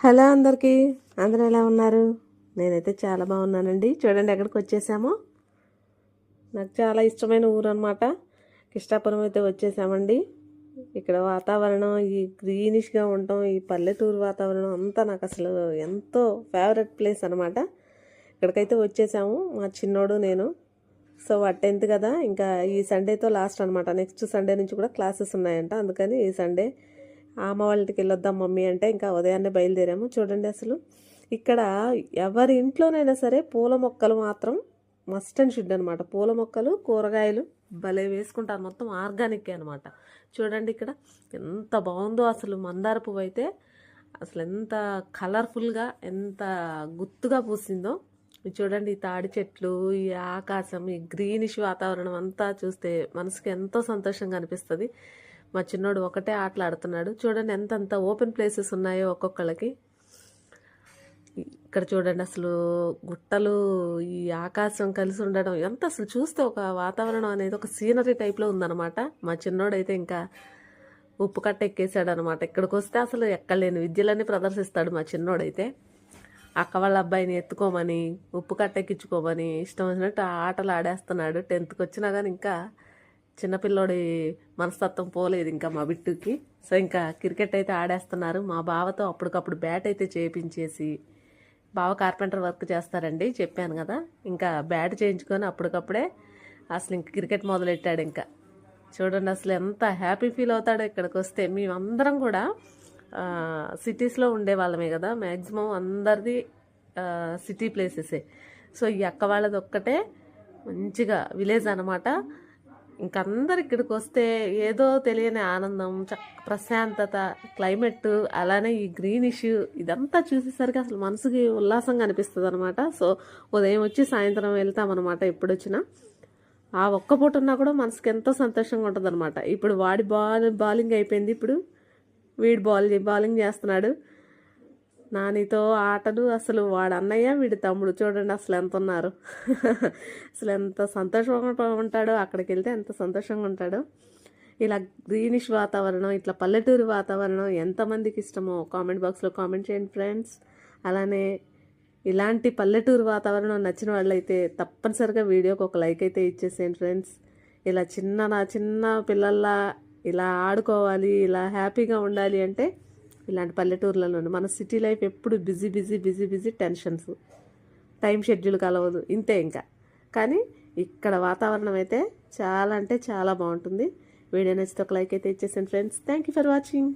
Hello అందరికీ, అందరూ ఎలా ఉన్నారు? నేనైతే చాలా బాగున్నానండి. చూడండి ఎక్కడికి వచ్చేసామో. నాకు చాలా ఇష్టమైన ఊరు అనమాట. కిష్టాపురం అయితే వచ్చేసామండి. ఇక్కడ వాతావరణం ఈ గ్రీనిష్గా ఉండటం, ఈ పల్లెటూరు వాతావరణం అంతా నాకు అసలు ఎంతో ఫేవరెట్ ప్లేస్ అనమాట. ఇక్కడికైతే వచ్చేసాము మా చిన్నోడు నేను. సో 10th కదా, ఇంకా ఈ సండేతో లాస్ట్ అనమాట. నెక్స్ట్ సండే నుంచి కూడా క్లాసెస్ ఉన్నాయంట. అందుకని ఈ సండే అమ్మ వాళ్ళ ఇంటికి వెళ్ళొద్దాం మమ్మీ అంటే ఇంకా ఉదయాన్నే బయలుదేరాము. చూడండి అసలు ఇక్కడ ఎవరి ఇంట్లోనైనా సరే పూల మొక్కలు మాత్రం మస్ట్ అండ్ షుడ్ అనమాట. పూల మొక్కలు కూరగాయలు భలే వేసుకుంటారు, మొత్తం ఆర్గానిక్ అనమాట. చూడండి ఇక్కడ ఎంత బాగుందో అసలు. మందార పువ్వు అయితే అసలు ఎంత కలర్ఫుల్గా ఎంత గుత్తుగా పూసిందో. చూడండి ఈ తాడి చెట్లు, ఈ ఆకాశం, ఈ గ్రీనిష్ వాతావరణం అంతా చూస్తే మనసుకి ఎంతో సంతోషంగా అనిపిస్తుంది. మా చిన్నోడు ఒకటే ఆటలాడుతున్నాడు. చూడండి ఎంతంత ఓపెన్ ప్లేసెస్ ఉన్నాయో ఒక్కొక్కళ్ళకి. ఇక్కడ చూడండి అసలు గుట్టలు, ఈ ఆకాశం కలిసి ఉండడం ఎంత అసలు చూస్తే ఒక వాతావరణం అనేది ఒక సీనరీ టైప్లో ఉందన్నమాట. మా చిన్నోడైతే ఇంకా ఉప్పు కట్ట ఎక్కేసాడు అనమాట. ఇక్కడికి వస్తే అసలు ఎక్కలేని విద్యలన్నీ ప్రదర్శిస్తాడు మా చిన్నోడైతే. అక్క వాళ్ళ అబ్బాయిని ఎత్తుకోమని, ఉప్పు కట్ట ఎక్కించుకోమని ఇష్టం వచ్చినట్టు ఆటలు ఆడేస్తున్నాడు. 10th వచ్చినా కానీ ఇంకా చిన్నపిల్లోడి మనస్తత్వం పోలేదు ఇంకా మా బిట్టుకి. సో ఇంకా క్రికెట్ అయితే ఆడేస్తున్నారు. మా బావతో అప్పటికప్పుడు బ్యాట్ అయితే చేయించేసి, బావ కార్పెంటర్ వర్క్ చేస్తారండి చెప్పాను కదా, ఇంకా బ్యాట్ చేయించుకొని అప్పటికప్పుడే అసలు ఇంక క్రికెట్ మొదలెట్టాడు. ఇంకా చూడండి అసలు ఎంత హ్యాపీ ఫీల్ అవుతాడో ఇక్కడికి వస్తే. మేమందరం కూడా సిటీస్లో ఉండే వాళ్ళమే కదా, మ్యాక్సిమం అందరిది సిటీ ప్లేసెసే. సో ఈ అక్క వాళ్ళది ఒక్కటే మంచిగా విలేజ్ అనమాట. ఇంకందరు ఇక్కడికి వస్తే ఏదో తెలియని ఆనందం, ప్రశాంతత, క్లైమేట్, అలానే ఈ గ్రీనిష్ ఇదంతా చూసేసరికి అసలు మనసుకి ఉల్లాసంగా అనిపిస్తుంది అనమాట. సో ఉదయం వచ్చి సాయంత్రం వెళ్తామన్నమాట. ఎప్పుడు వచ్చినా ఆ ఒక్క పూట ఉన్నా కూడా మనసుకి ఎంతో సంతోషంగా ఉంటుంది అనమాట. ఇప్పుడు వాడి బౌలింగ్ అయిపోయింది, ఇప్పుడు వీడు బౌలింగ్ చేస్తున్నాడు. నానితో ఆటలు అసలు. వాడు అన్నయ్య, వీడి తమ్ముడు చూడండి అసలు ఎంత ఉన్నారు. అసలు ఎంత సంతోషంగా ఉంటాడో, అక్కడికి వెళ్తే ఎంత సంతోషంగా ఉంటాడో. ఇలా గ్రీనిష్ వాతావరణం, ఇట్లా పల్లెటూరు వాతావరణం ఎంతమందికి ఇష్టమో కామెంట్ బాక్స్లో కామెంట్ చేయండి ఫ్రెండ్స్. అలానే ఇలాంటి పల్లెటూరు వాతావరణం నచ్చిన వాళ్ళైతే తప్పనిసరిగా వీడియోకి ఒక లైక్ అయితే ఇచ్చేసేయండి ఫ్రెండ్స్. ఇలా చిన్న పిల్లల్లా ఇలా ఆడుకోవాలి, ఇలా హ్యాపీగా ఉండాలి అంటే ఇలాంటి పల్లెటూర్లలోనే. మన సిటీ లైఫ్ ఎప్పుడు బిజీ టెన్షన్స్, టైం షెడ్యూల్ కలవదు, ఇంతే ఇంకా. కానీ ఇక్కడ వాతావరణం అయితే చాలా అంటే చాలా బాగుంటుంది. వీడియో నచ్చితే ఒక లైక్ అయితే ఇచ్చేసాను friends. Thank you for watching.